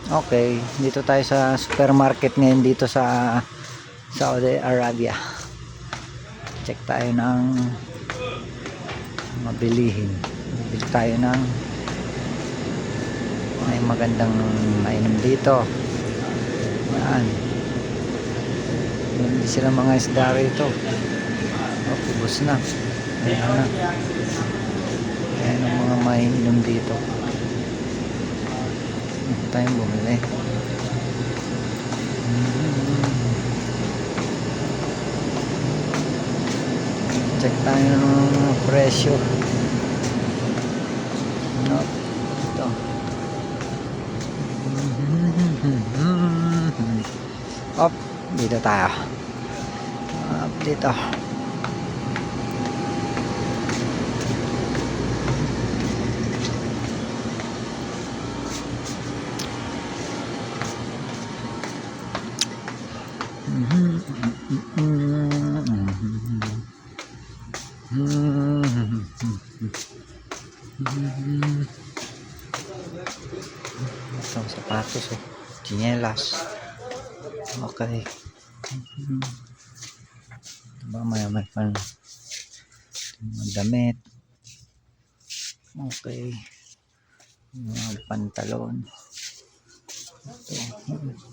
Okay, dito tayo sa supermarket ngayon dito sa Saudi Arabia. Check tayo ng mabilihin. Bili tayo ng may magandang mainom dito. Yan. Hindi sila mga isda rito. Ubus na. Ayan na. Ayan ang mga mainom dito. Ito tayong bumili. Check tayo ng presyo. No, ito. Up, dito tayo. Up dito. Ito sapatos oh. Chinelas. Okay. Diba may pan damit. Okay. Mga pantalon. Ito.